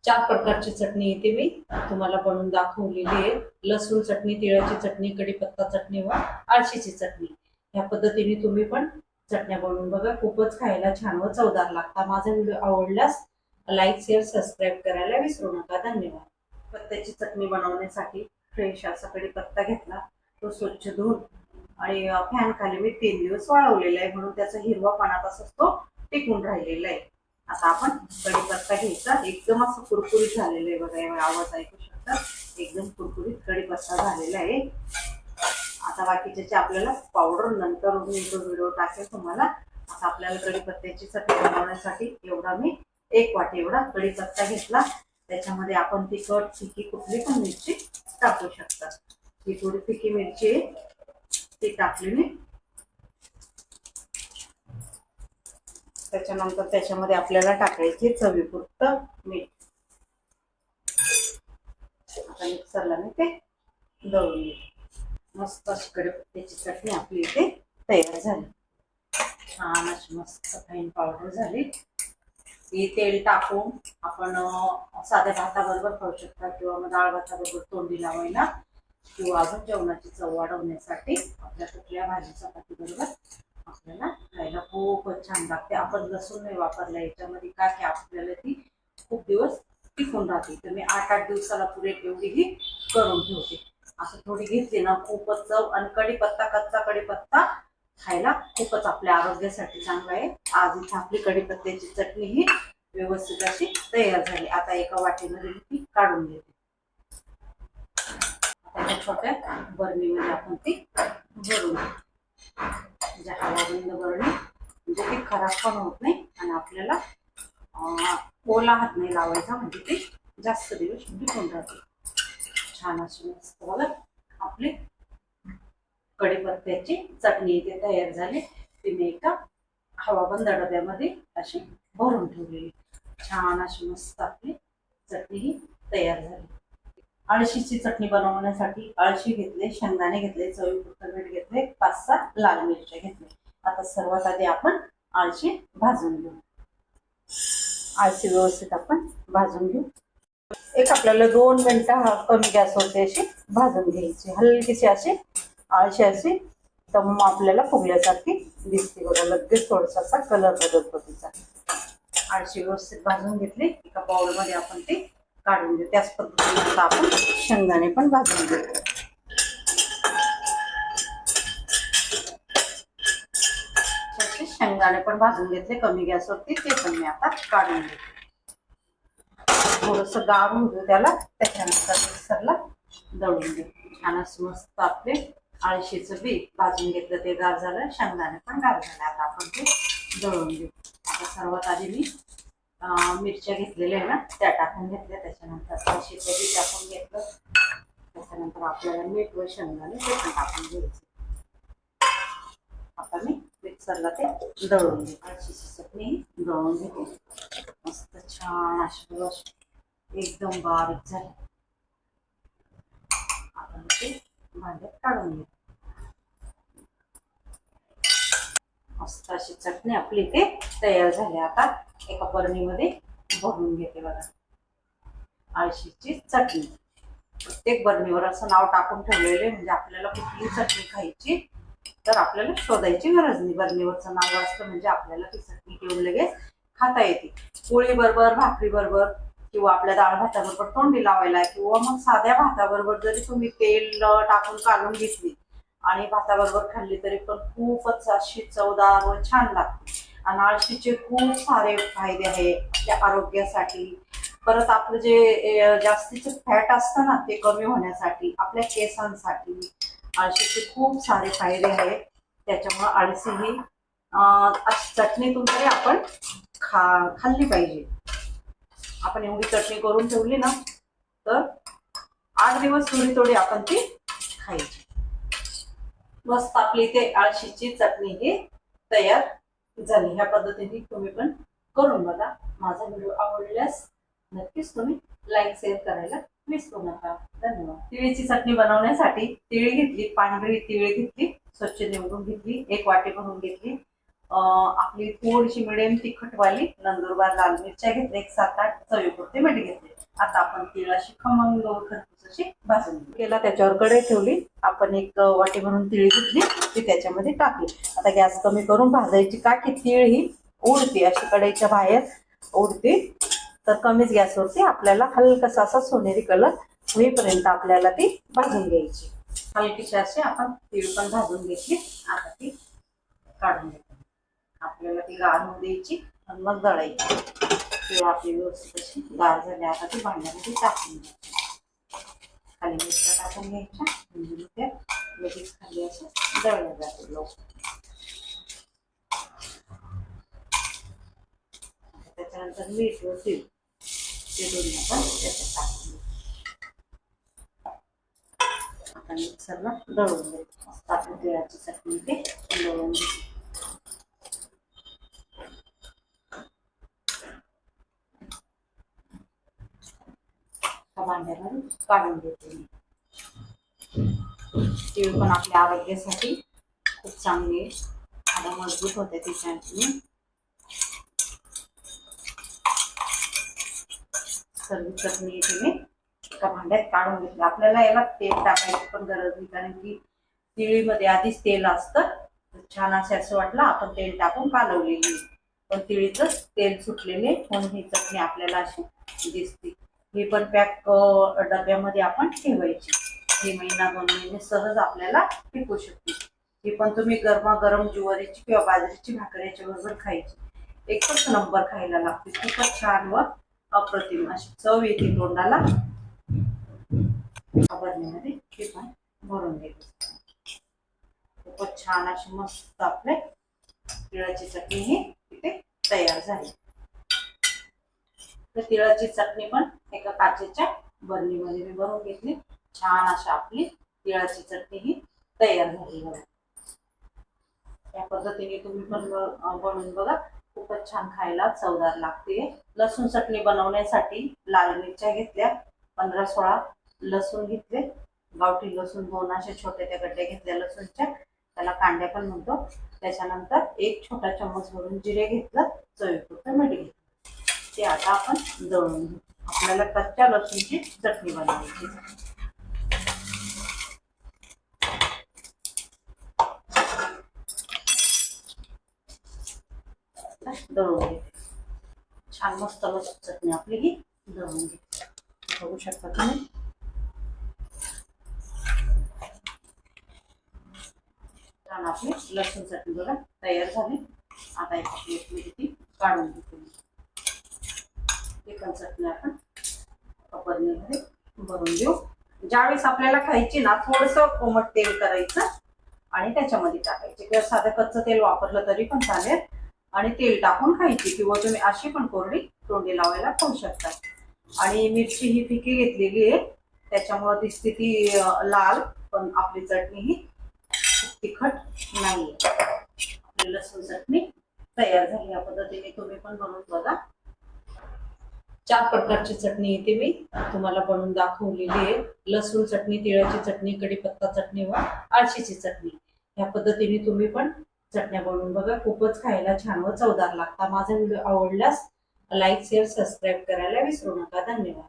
4 प्रकारची चटणी येते मी तुम्हाला बनवून दाखवलेली आहे। लसूण चटणी, तिळाची चटणी, कढीपत्ता चटणी व आळशीची चटणी। या पद्धतीने तुम्ही पण चटण्या बनवून बघा, खूपच खायला छान व चवदार लागतात। माझा व्हिडिओ आवडल्यास लाईक, शेअर, सबस्क्राईब करायला विसरू नका। धन्यवाद। पत्त्याची चटणी बनवण्यासाठी फ्रेश असा कढीपत्ता घेतला, तो स्वच्छ धुवून आणि फॅन खाली मी 3 दिवस वाळवलेला आहे, म्हणून त्याचा हिरवापणा तसाच तो टिकून राहिलेला आहे। आता आपण कढीपत्ता घ्यायचा, एकदम असं कुरकुरीत झालेलं आहे बघा, आवाज ऐकू शकता, एकदम कुरकुरीत कढीपत्ता झालेला आहे। आता बाकीचे आपल्याला पावडर नंतर मी तो व्हिडिओ टाकेल तुम्हाला। आता आपल्याला कढीपत्त्याची चटणी बनवण्यासाठी एवढा मी 1 वाटी एवढा कढीपत्ता घेतला। त्याच्यामध्ये आपण तिखट, फिकी कुठली पण मिरची टाकू शकता। ही थोडी फिकी मिरची ती टाकली मी। त्याच्यानंतर त्याच्यामध्ये आपल्याला टाकायचे चवीपुरतं मीठ। आता मिक्सरला मी ते दळून घेते। मस्त अशी कढीपत्त्याची चटणी आपली इथे तयार झाली। छान अशी मस्त फाईन पावडर झाली। ही तेल टाकून आपण साध्या भाताबरोबर खाऊ शकता, किंवा मग डाळ भाताबरोबर तोंडी लावायला, किंवा अजून जेवणाची चव वाढवण्यासाठी आपल्या कुठल्या भाजी चपाती बरोबर आपल्याला खायला खूपच छान लागते। आपण लसूण नाही वापरला याच्यामध्ये, का की आपल्याला ती खूप दिवस टिकून राहते। तर मी 8-8 दिवसाला पुरेल एवढी ही करून ठेवते। असं थोडी घेतली ना खूपच चव, आणि कढीपत्ता, कच्चा कढीपत्ता खायला खूपच आपल्या आरोग्यासाठी चांगला आहे। आज इथे आपली कढीपत्त्याची चटणी ही व्यवस्थित अशी तयार झाली। आता एका वाटीमध्ये ती काढून घेते। आता छोट्या बरणीमध्ये आपण ती भरून म्हणजे हवाबंद बरणी, म्हणजे ती खराब पण होत नाही आणि आपल्याला ओला हात नाही लावायचा, म्हणजे ती जास्त दिवस टिकून राहते। छान अशी मस्त बघा आपली कढीपत्त्याची चटणी इथे तयार झाली। ती मी एका हवाबंद डब्यामध्ये अशी भरून ठेवलेली। छान अशी मस्त आपली चटणी ही तयार झाली। अळशीची चटणी बनवण्यासाठी अळशी घेतले, शेंगदाणे घेतले, चवीपुरतं मीठ घेतले, 5-6 लाल मिरच्या घेतले। आता सर्वात आधी आपण अळशी भाजून घेऊ। अळशी व्यवस्थित आपण भाजून घेऊ। एक आपल्याला 2 मिनिटं कमी गॅसवरती अशी भाजून घ्यायची, हलकीशी अशी अळशी अशी टम्म आपल्याला फुगल्यासारखी दिसते बघा, लगेच थोडासा कलर बदलतो तिचा। अळशी व्यवस्थित भाजून घेतली, एका बाउलमध्ये आपण ती काढून घेऊ। त्याच पद्धतीने आता आपण शेंगदाणे पण भाजून घेऊ। शेंगदाणे पण भाजून घेतले कमी गॅसवरती, ते पण मी आता काढून घेते। थोडंसं गार होऊ दे त्याला, त्याच्यानंतर मिक्सरला दळून घेऊ। छान असं मस्त आपले अळशीचं बी भाजून घेतलं, ते गार झालं, शेंगदाणे पण गार झाले। आता आपण ते दळून घेऊ। आता सर्वात आधी मी मिरच्या घेतलेल्या आहे ना त्या टाकून घेतल्या, त्याच्यानंतर अळशीचं बी टाकून घेतलं, त्याच्यानंतर आपल्याला मीठ व शेंगदाणे ते पण टाकून घ्यायचं। आता मी मिक्सरला ते दळून घेते। अळशीची चटणी दळून घेते, मस्त छान अशी एकदम बारीक झाली। आपण ते भांड्यात काढून घेऊ। मस्त अशी चटणी आपली इथे तयार झाली। आता एका बरणीमध्ये भरून घेते बघा अळशीची चटणी। प्रत्येक बरणीवर असं नाव टाकून ठेवलेले, म्हणजे आपल्याला कुठली चटणी खायची तर आपल्याला शोधायची गरज नाही। बरणीवरचं नाव वाचलं म्हणजे आपल्याला ती चटणी घेऊन लगेच खाता येते। पोळी बरोबर, भाकरी बरोबर, किंवा आपल्या डाळ भाताबरोबर तोंडी लावायला, किंवा मग साध्या भाताबरोबर जरी तुम्ही तेल टाकून काढून घेतली आणि भाताबरोबर खाल्ली तरी पण खूपच अशी चवदार व छान लागते। आणि अळशीचे खूप सारे फायदे आहेत आपल्या आरोग्यासाठी। परत आपलं जे जास्तीचं फॅट असतं ना ते कमी होण्यासाठी, आपल्या केसांसाठी अळशीचे खूप सारे फायदे आहेत। त्याच्यामुळे अळशी ही चटणीतून तरी आपण खाल्ली पाहिजे। आपण एवढी चटणी करून ठेवली ना तर 8 दिवस थोडी थोडी आपण ती खायची। मस्त आपली इथे अळशीची चटणी ही तयार झाली। ह्या पद्धतीने तुम्ही पण करून बघा। माझा व्हिडिओ आवडल्यास नक्कीच तुम्ही लाईक, शेअर करायला विसरू नका। धन्यवाद। तिळीची चटणी बनवण्यासाठी तीळ घेतली, पांढरी तीळ घेतली, स्वच्छ निवडून घेतली, 1 वाटी भरून घेतली। आपली थोडीशी मिडियम तिखटवाली नंदुरबार लाल मिरच्या घेतल्या, 1 7-8 चवीपुरते मीठ घेतले। आता आपण तिळ अशी खमंग खरपूस अशी भाजून केला. त्याच्यावर कढई ठेवली. आपण एक वाटी भरून तिळ घेतली, ती त्याच्यामध्ये टाकली. आता गॅस कमी करून भाजायची का की तीळ ही उडते, अशी कढईच्या बाहेर उडते. तर कमीच गॅसवरती आपल्याला हलकासा असा सोनेरी कलर होईपर्यंत आपल्याला ती भाजून घ्यायची. हलकीशी अशी आपण तीळ पण भाजून घेतली. आता ती काढून घ्यायची. आपल्याला ती गार होऊ द्यायची आणि मग दळायची. तीळ आपली व्यवस्थित अशी गार झाली. आता ती भांड्यामध्ये टाकून घ्यायची. खाली मिरच्या टाकून घ्यायच्या, म्हणजे त्या लगेच खाली असं दळल्या जाते लवकर. त्याच्यानंतर मीठ व तीळ ते दोन्ही आपण त्याच्यात टाकून आता मिक्सरला दळून घ्यायचं. मस्त आपली तिळाची चटणी ते दळून घ्यायची. भांड्यामध्ये काढून घेते. तीळ पण आपल्या आरोग्यासाठी खूप चांगली आहे. हाडं मजबूत होते त्याच्याने. सर्व चटणी तुम्ही एका भांड्यात काढून घेतली. आपल्याला याला तेल टाकायची पण गरज नाही, कारण की तिळीमध्ये आधीच तेल असतं. छान असं वाटलं आपण तेल टाकून कालवलेली, पण तिळीचं तेल सुटलेले म्हणून ही चटणी आपल्याला अशी दिसते. ही पण पॅक डब्यामध्ये आपण ठेवायची. ही महिना 2 महिने सहज आपल्याला टिकू शकते. ही पण तुम्ही गरमागरम ज्वारीची किंवा बाजरीची भाकरीच्या बरोबर खायची. एकच नंबर खायला लागते. खूपच छान व अप्रतिम अशी चव येते तोंडाला. बरणीमध्ये हे पण भरून घ्यायचं. खूपच छान अशी मस्त आपले तिळाची चटणी ही इथे तयार झाली. तर तिळाची चटणी पण एका काचेच्या बरणीमध्ये मी भरून घेतली. छान अशी आपली तिळाची चटणी ही तयार झाली बघा. या पद्धतीने तुम्ही पण बनवून बघा. खूपच छान खायला चवदार लागते. लसूण चटणी बनवण्यासाठी लाल मिरच्या घेतल्या 15-16, लसूण घेतले, गावठी लसूण 2 असे छोटे त्या गड्ड्या घेतल्या लसूणच्या, त्याला कांड्या पण म्हणतो. त्याच्यानंतर 1 छोटा चम्मच भरून जिरे घेतलं, चवीपुरतं मीठ घेतलं. ते आता आपण दळून घेऊ. आपल्याला कच्च्या लसूणची चटणी बनवायची. दळून घेते. छान मस्त मस्त चटणी आपली ही दळून घेते. बघू शकता तुम्ही. छान आपली लसूण चटणी बघा तयार झाली. आता एक प्लेटमध्ये ती काढून घेते. ती पण चटणी आपण बरणीमध्ये भरून घेऊ. ज्यावेळेस आपल्याला खायची ना, थोडंसं कोमट तेल करायचं आणि त्याच्यामध्ये टाकायचे, किंवा साधं कच्चं तेल वापरलं तरी पण चालेल. आणि तेल टाकून खायची, किंवा तुम्ही अशी पण कोरडी तोंडी लावायला खाऊ शकता. आणि मिरची ही फिकी घेतलेली आहे, त्याच्यामुळे दिसते ती लाल, पण आपली चटणी ही तिखट नाही. आपली लसूण चटणी तयार झाली. या पद्धतीने तुम्ही पण बनवून बघा. 4 प्रकारची चटणी इथे मी तुम्हाला बनवून दाखवलेली आहे. लसूण चटणी, तिळाची चटणी, कढीपत्ता चटणी व आळशीची चटणी. या पद्धतीने तुम्ही पण चटण्या बनवून बघा. खूपच खायला छान व चवदार लागतात. माझा व्हिडिओ आवडल्यास लाईक, शेअर, सबस्क्राईब करायला विसरू नका. धन्यवाद.